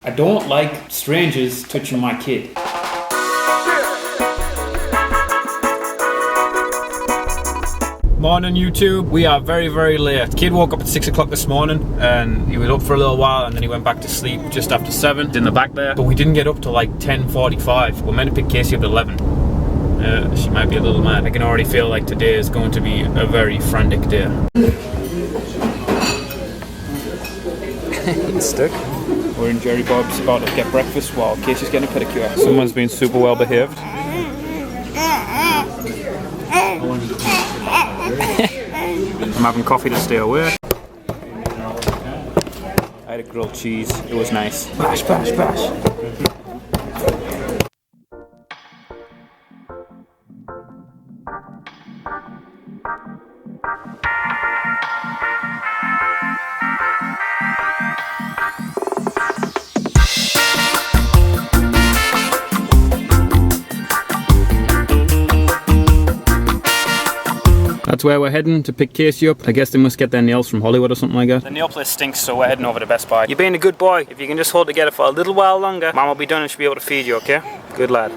I don't like strangers touching my kid. Morning YouTube, we are very late. Kid woke up at 6 o'clock this morning and he was up for a little while and then he went back to sleep just after 7 in the back there. But we didn't get up till like 10:45. We're meant to pick Casey up at 11. She might be a little mad. I can already feel like today is going to be a very frantic day. It's stuck. We're in Jerry Bob's about to get breakfast while Casey's getting a pedicure. Someone's been super well behaved. I'm having coffee to stay awake. I had a grilled cheese. It was nice. Bash, bash, bash. That's where we're heading to pick Casey up. I guess they must get their nails from Hollywood or something like that. The nail place stinks, so we're heading over to Best Buy. You're being a good boy. If you can just hold together for a little while longer, Mom will be done and she'll be able to feed you, okay? Good lad.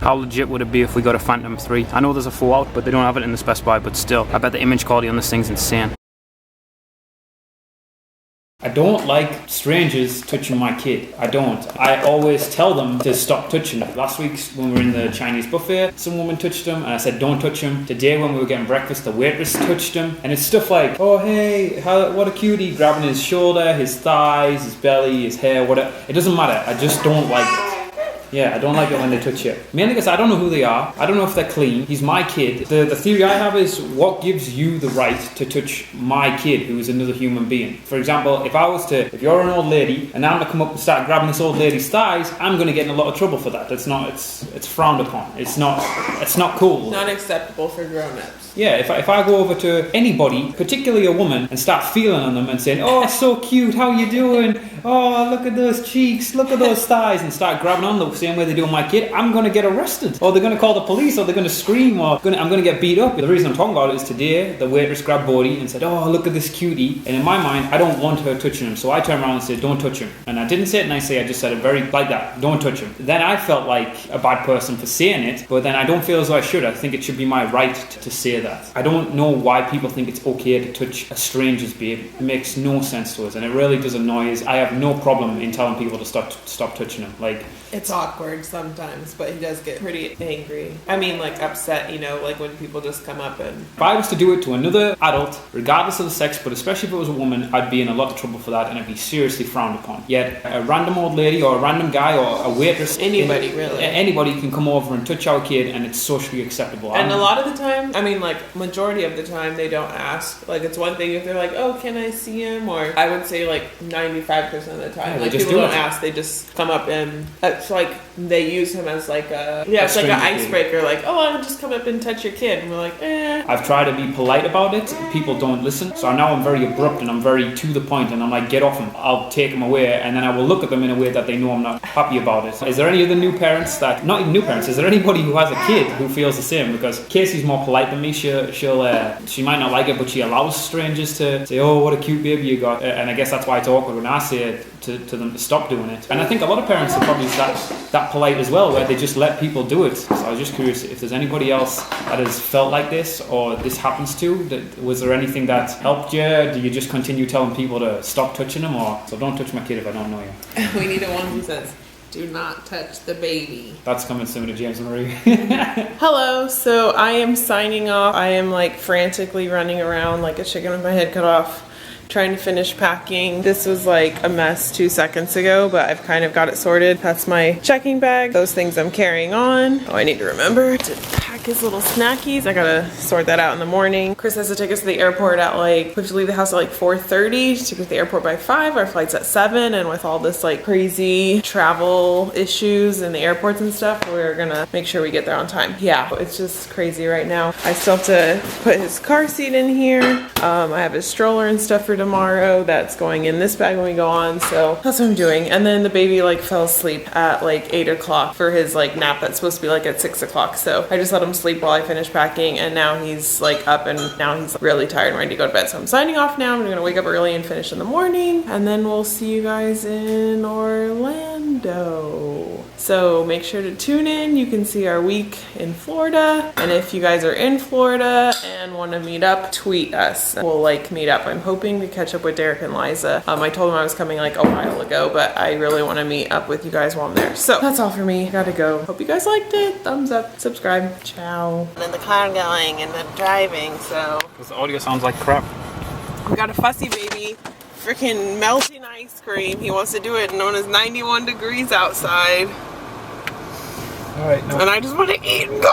How legit would it be if we got a Phantom 3? I know there's a 4 out, but they don't have it in this Best Buy, but still, I bet the image quality on this thing's insane. I don't like strangers touching my kid. I don't. I always tell them to stop touching them. Last week when we were in the Chinese buffet, some woman touched him and I said don't touch him. Today when we were getting breakfast, the waitress touched him. And it's stuff like, oh hey, what a cutie, grabbing his shoulder, his thighs, his belly, his hair, whatever. It doesn't matter. I just don't like it. Yeah, I don't like it when they touch you. Mainly because I don't know who they are. I don't know if they're clean. He's my kid. The theory I have is, what gives you the right to touch my kid who is another human being? For example, if you're an old lady and I'm going to come up and start grabbing this old lady's thighs, I'm going to get in a lot of trouble for that. It's frowned upon. It's not cool. Not acceptable for grown-ups. Yeah, if I go over to anybody, particularly a woman, and start feeling on them and saying, oh, so cute, how you doing? Oh, look at those cheeks, look at those thighs, and start grabbing on the same way they do on my kid, I'm going to get arrested. Or they're going to call the police, or they're going to scream, or I'm going to get beat up. The reason I'm talking about it is today, the waitress grabbed Bodhi and said, oh, look at this cutie. And in my mind, I don't want her touching him. So I turned around and said, don't touch him. And I didn't say it nicely, I just said it very like that, don't touch him. Then I felt like a bad person for saying it, but then I don't feel as though I should. I think it should be my right to say that. I don't know why people think it's okay to touch a stranger's baby. It makes no sense to us, and it really does annoy us. I have no problem in telling people to stop touching him. Like, it's awkward sometimes, but he does get pretty angry. I mean, like upset, like when people just come up and... If I was to do it to another adult, regardless of the sex, but especially if it was a woman, I'd be in a lot of trouble for that and it'd be seriously frowned upon. Yet a random old lady or a random guy or a waitress... Anybody can come over and touch our kid and it's socially acceptable. And a lot of the time, I mean, like majority of the time, they don't ask. Like, it's one thing if they're like, oh, can I see him? Or I would say like 95% of the time, yeah, like people don't ask. They just come up and it's like they use him as like it's like an icebreaker. Like, oh, I'll just come up and touch your kid, and we're like, eh. I've tried to be polite about it. People don't listen. So now I'm very abrupt and I'm very to the point, and I'm like, get off him. I'll take him away, and then I will look at them in a way that they know I'm not happy about it. Is there any other new parents not even new parents? Is there anybody who has a kid who feels the same? Because Casey's more polite than me. She might not like it, but she allows strangers to say, oh, what a cute baby you got. And I guess that's why it's awkward when I say it to them to stop doing it. And I think a lot of parents are probably that polite as well, where they just let people do it. So I was just curious if there's anybody else that has felt like this or this happens to. Was there anything that helped you? Do you just continue telling people to stop touching them? Or so don't touch my kid if I don't know you? We need a one who says, do not touch the baby. That's coming soon to James and Marie. Hello, so I am signing off. I am like frantically running around like a chicken with my head cut off, trying to finish packing. This was like a mess 2 seconds ago, but I've kind of got it sorted. That's my checking bag. Those things I'm carrying on. Oh, I need to remember to pack his little snackies. I gotta sort that out in the morning. Chris has to take us to the airport at we have to leave the house at like 4:30 to get to the airport by 5. Our flight's at 7, and with all this like crazy travel issues in the airports and stuff, we're gonna make sure we get there on time. Yeah, it's just crazy right now. I still have to put his car seat in here. I have his stroller and stuff for tomorrow that's going in this bag when we go on. So that's what I'm doing. And then the baby like fell asleep at like 8 o'clock for his like nap that's supposed to be like at 6 o'clock. So I just let him sleep while I finish packing, and now he's like up and now he's really tired and ready to go to bed. So I'm signing off now. I'm gonna wake up early and finish in the morning, and then we'll see you guys in Orlando. So make sure to tune in. You can see our week in Florida, and if you guys are in Florida and want to meet up, tweet us. We'll like meet up. I'm hoping to catch up with Derek and Liza. I told them I was coming like a while ago, but I really want to meet up with you guys while I'm there. So that's all for me. Gotta go. Hope you guys liked it. Thumbs up, subscribe. Ciao. And then the car going and then driving, so. Because the audio sounds like crap. We got a fussy baby. Freaking melting ice cream. He wants to do it known as 91 degrees outside. All right. And I just want to eat and go.